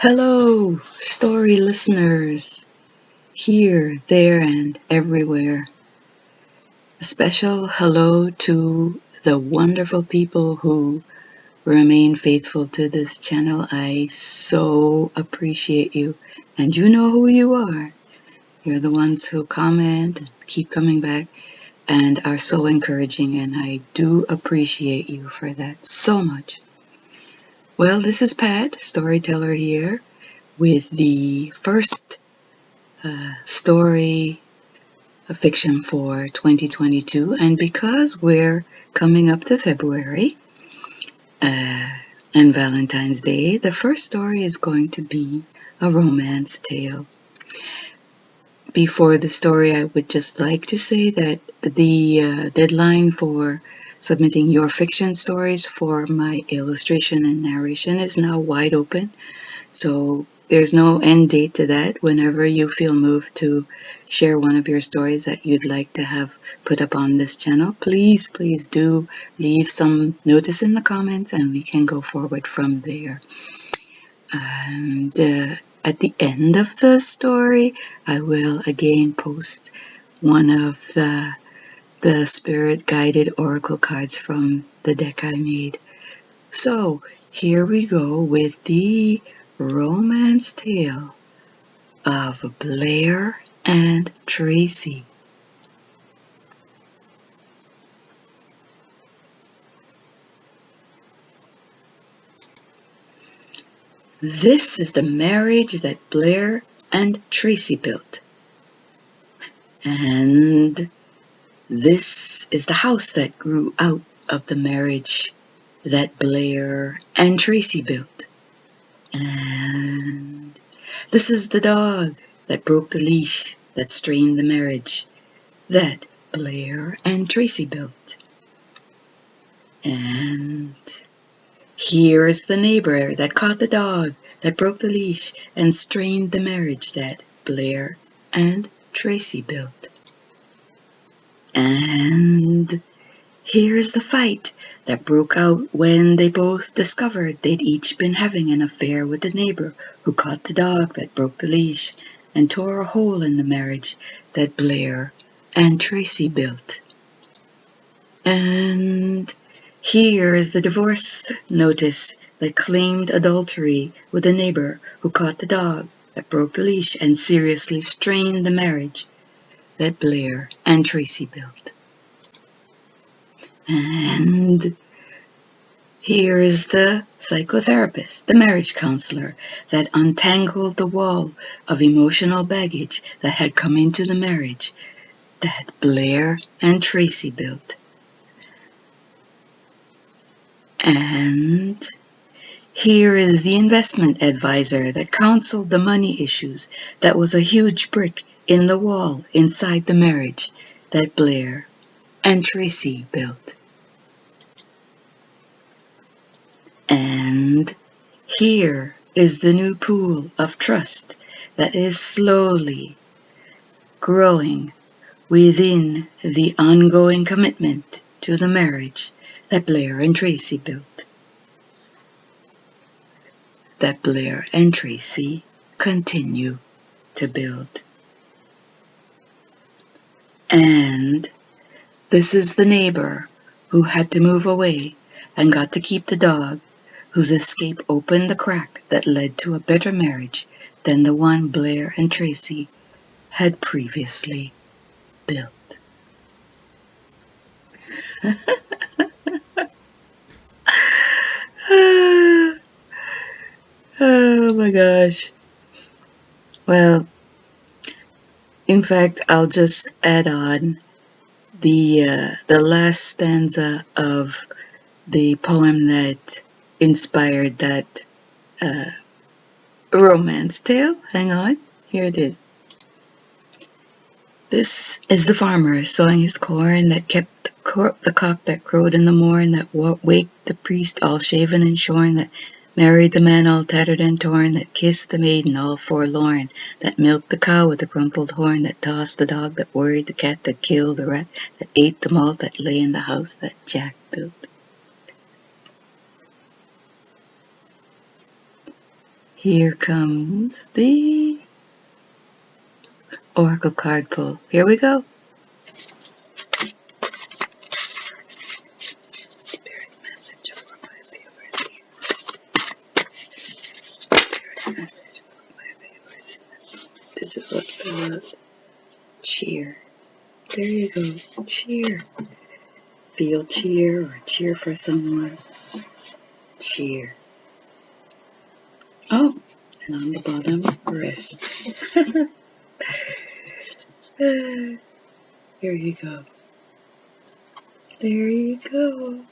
Hello, story listeners, here, there, and everywhere. A special hello to the wonderful people who remain faithful to this channel. I so appreciate you, and you know who you are. You're the ones who comment, keep coming back, and are so encouraging, and I do appreciate you for that so much. Well, this is Pat, storyteller here, with the first story fiction for 2022, and because we're coming up to February uh, and Valentine's Day, the first story is going to be a romance tale. Before the story, I would just like to say that the deadline for submitting your fiction stories for my illustration and narration is now wide open. So there's no end date to that. Whenever you feel moved to share one of your stories that you'd like to have put up on this channel, please do leave some notice in the comments and we can go forward from there. And at the end of the story, I will again post one of the spirit guided oracle cards from the deck I made. So here we go with the romance tale of Blair and Tracy. This is the marriage that Blair and Tracy built. And this is the house that grew out of the marriage that Blair and Tracy built. And this is the dog that broke the leash that strained the marriage that Blair and Tracy built. And here is the neighbor that caught the dog that broke the leash and strained the marriage that Blair and Tracy built. And here's the fight that broke out when they both discovered they'd each been having an affair with the neighbor who caught the dog that broke the leash and tore a hole in the marriage that Blair and Tracy built. And here is the divorce notice that claimed adultery with a neighbor who caught the dog that broke the leash and seriously strained the marriage that Blair and Tracy built. And here is the psychotherapist, the marriage counselor, that untangled the wall of emotional baggage that had come into the marriage that Blair and Tracy built. And here is the investment advisor that counseled the money issues that was a huge brick in the wall inside the marriage that Blair and Tracy built. And here is the new pool of trust that is slowly growing within the ongoing commitment to the marriage that Blair and Tracy built. That Blair and Tracy continue to build. And this is the neighbor who had to move away and got to keep the dog, whose escape opened the crack that led to a better marriage than the one Blair and Tracy had previously built. Oh my gosh. Well, in fact, I'll just add on the last stanza of the poem that inspired that romance tale. Hang on, here it is. This is the farmer sowing his corn that kept the cock that crowed in the morn, that waked the priest all shaven and shorn, that married the man all tattered and torn, that kissed the maiden all forlorn, that milked the cow with the crumpled horn, that tossed the dog, that worried the cat, that killed the rat, that ate the malt that lay in the house that Jack built. Here comes the Oracle card pull. Here we go. Spirit message for my viewers. Spirit message for my viewers. This is what fell out. Cheer. There you go. Cheer. Feel cheer or cheer for someone. Cheer. Oh, and on the bottom, rest. Here you go. There you go.